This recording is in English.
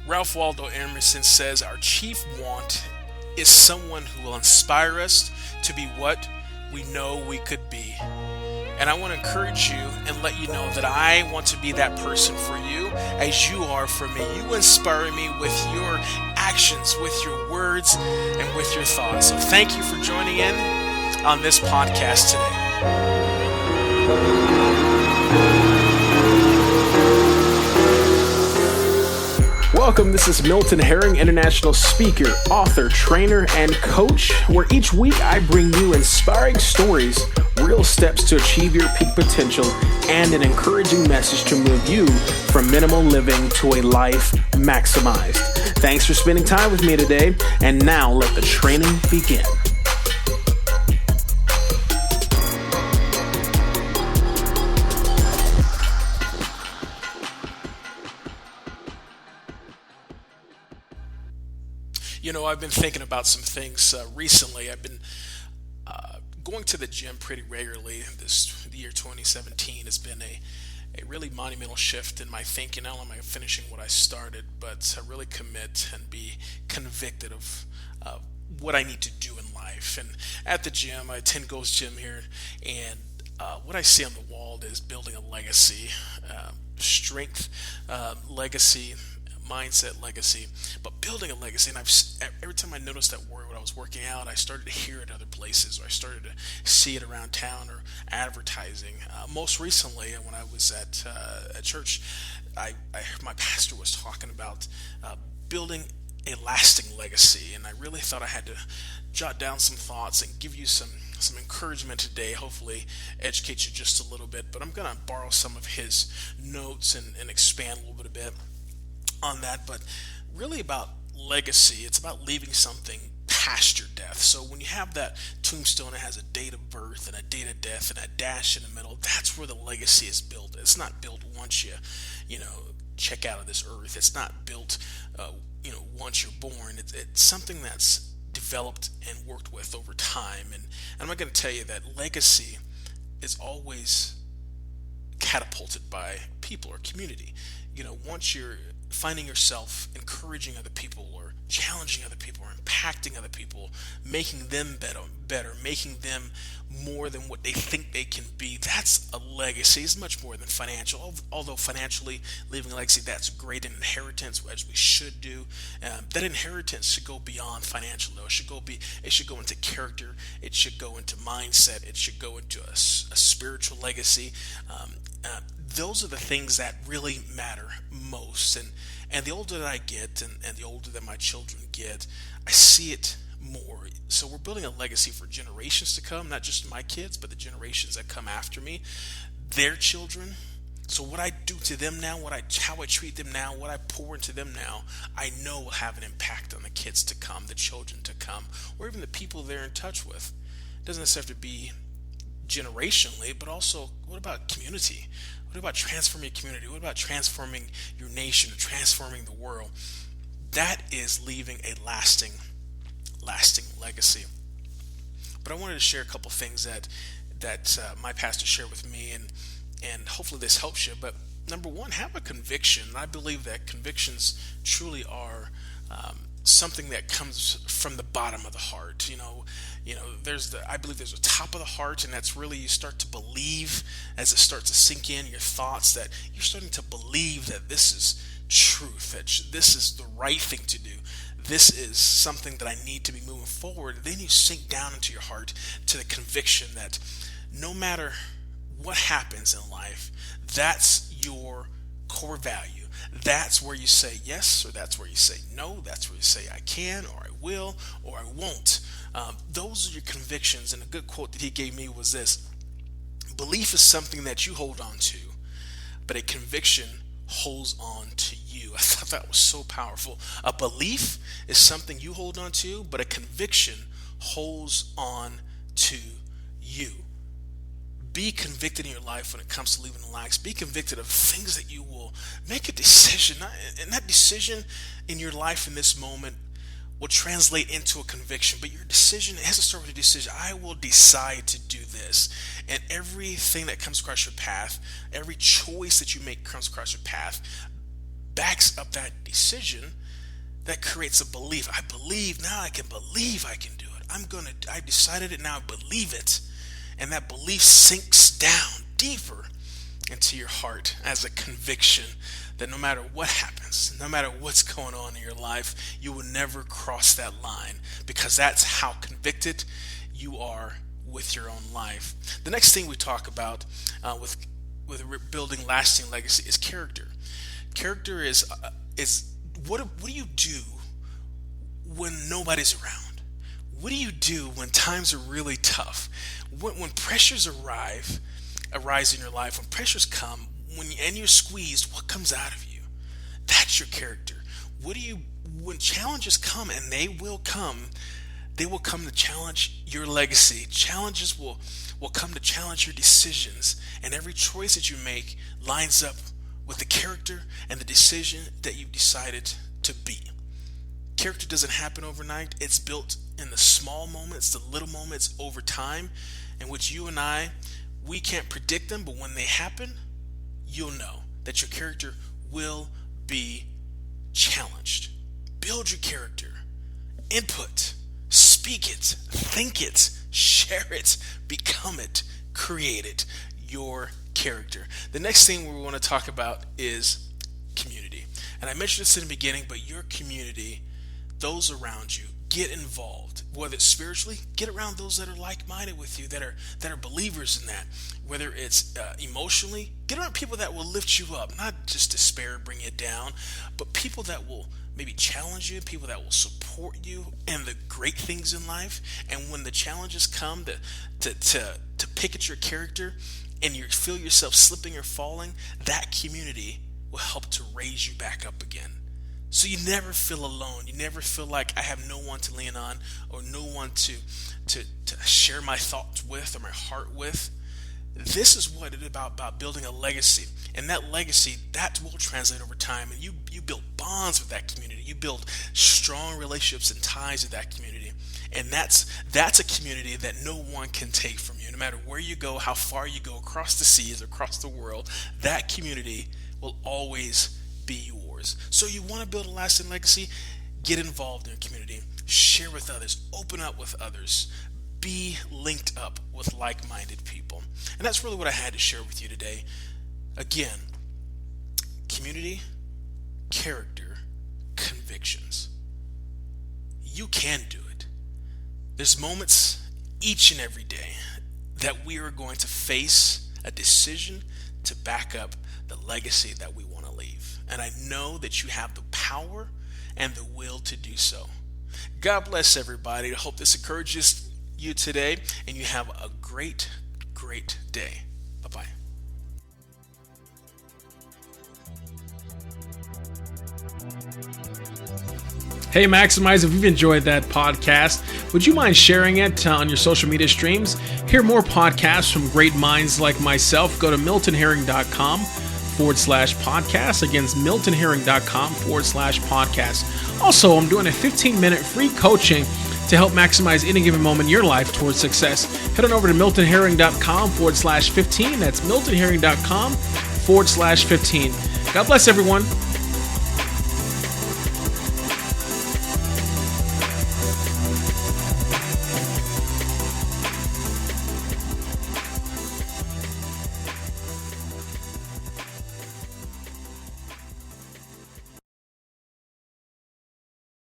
Ralph Waldo Emerson says our chief want is someone who will inspire us to be what we know we could be. And I want to encourage you and let you know that I want to be that person for you as you are for me. You inspire me with your actions, with your words, and with your thoughts. So thank you for joining in on this podcast today. Welcome, this is Milton Herring, international speaker, author, trainer, and coach, where each week I bring you inspiring stories, real steps to achieve your peak potential, and an encouraging message to move you from minimal living to a life maximized. Thanks for spending time with me today, and now let the training begin. You know, I've been thinking about some things recently. I've been going to the gym pretty regularly. The year 2017 has been a really monumental shift in my thinking. Not only am I finishing what I started, but to really commit and be convicted of what I need to do in life. And at the gym, I attend Gold's Gym here, and what I see on the wall is building a legacy, strength, legacy, mindset, legacy, but building a legacy. And every time I noticed that word when I was working out, I started to hear it other places, or I started to see it around town or advertising. Most recently, when I was at church, I heard my pastor was talking about building a lasting legacy, and I really thought I had to jot down some thoughts and give you some encouragement today, hopefully educate you just a little bit. But I'm going to borrow some of his notes and expand a little bit on that. But really about legacy, it's about leaving something past your death. So when you have that tombstone, it has a date of birth and a date of death and a dash in the middle. That's where the legacy is built. It's not built once you check out of this earth. It's not built once you're born. It's something that's developed and worked with over time. And I'm not going to tell you that legacy is always catapulted by people or community. Once you're finding yourself encouraging other people or challenging other people or impacting other people, making them better, making them more than what they think they can be, that's a legacy. It's much more than financial. Although financially, leaving a legacy, that's great, an inheritance, as we should do. That inheritance should go beyond financial, though. It should go into character. It should go into mindset. It should go into a spiritual legacy. Those are the things that really matter most. And the older that I get and the older that my children get, I see it more. So we're building a legacy for generations to come, not just my kids, but the generations that come after me, their children. So what I do to them now, how I treat them now, what I pour into them now, I know will have an impact on the kids to come, the children to come, or even the people they're in touch with. It doesn't necessarily have to be generationally, but also what about community? What about transforming your community? What about transforming your nation or transforming the world? That is leaving a lasting legacy. But I wanted to share a couple things that my pastor shared with me, and hopefully this helps you. But number one, have a conviction. I believe that convictions truly are something that comes from the bottom of the heart. I believe there's a top of the heart, and that's really you start to believe as it starts to sink in your thoughts, that you're starting to believe that this is truth, that this is the right thing to do. This is something that I need to be moving forward. Then you sink down into your heart to the conviction that no matter what happens in life, that's your core value. That's where you say yes, or that's where you say no. That's where you say I can, or I will, or I won't. Those are your convictions. And a good quote that he gave me was this: belief is something that you hold on to, but a conviction holds on to you. I thought that was so powerful. A belief is something you hold on to, but a conviction holds on to you. Be convicted in your life when it comes to leaving the legacy. Be convicted of things that you will make a decision, and that decision in your life in this moment will translate into a conviction. But your decision, it has to start with a decision. I will decide to do this. And everything that comes across your path, every choice that you make comes across your path, backs up that decision, that creates a belief. I believe now, I can believe I can do it. I decided it now, I believe it. And that belief sinks down deeper into your heart as a conviction that no matter what happens, no matter what's going on in your life, you will never cross that line, because that's how convicted you are with your own life. The next thing we talk about with building lasting legacy is character. Character is what do you do when nobody's around? What do you do when times are really tough? When pressures arise in your life, when pressures come, and you're squeezed, what comes out of you? That's your character. When challenges come, and they will come to challenge your legacy. Challenges will come to challenge your decisions, and every choice that you make lines up with the character and the decision that you've decided to be. Character doesn't happen overnight. It's built in the small moments, the little moments over time, in which you and we can't predict them, but when they happen, you'll know that your character will be challenged. Build your character. Input. Speak it. Think it. Share it. Become it. Create it. Your character. The next thing we want to talk about is community. And I mentioned this in the beginning, but your community, those around you, get involved. Whether it's spiritually, get around those that are like-minded with you, that are believers in that. Whether it's emotionally, get around people that will lift you up, not just despair, bring you down, but people that will maybe challenge you, people that will support you and the great things in life. And when the challenges come to pick at your character, and you feel yourself slipping or falling, that community will help to raise you back up again. So you never feel alone. You never feel like I have no one to lean on, or no one to share my thoughts with, or my heart with. This is what it's about building a legacy. And that legacy, that will translate over time. And you build bonds with that community. You build strong relationships and ties with that community. And that's a community that no one can take from you. No matter where you go, how far you go, across the seas, across the world, that community will always be yours. So you want to build a lasting legacy? Get involved in a community. Share with others. Open up with others. Be linked up with like-minded people. And that's really what I had to share with you today. Again, community, character, convictions. You can do it. There's moments each and every day that we are going to face a decision to back up the legacy that we want to leave. And I know that you have the power and the will to do so. God bless everybody. I hope this encourages you today, and you have a great, great day. Bye-bye. Hey Maximize, if you've enjoyed that podcast, would you mind sharing it on your social media streams? Hear more podcasts from great minds like myself. Go to miltonherring.com/podcast. Again, it's miltonherring.com/podcast. Also, I'm doing a 15-minute free coaching to help maximize any given moment in your life towards success. Head on over to miltonherring.com/15. That's miltonherring.com/15. God bless everyone.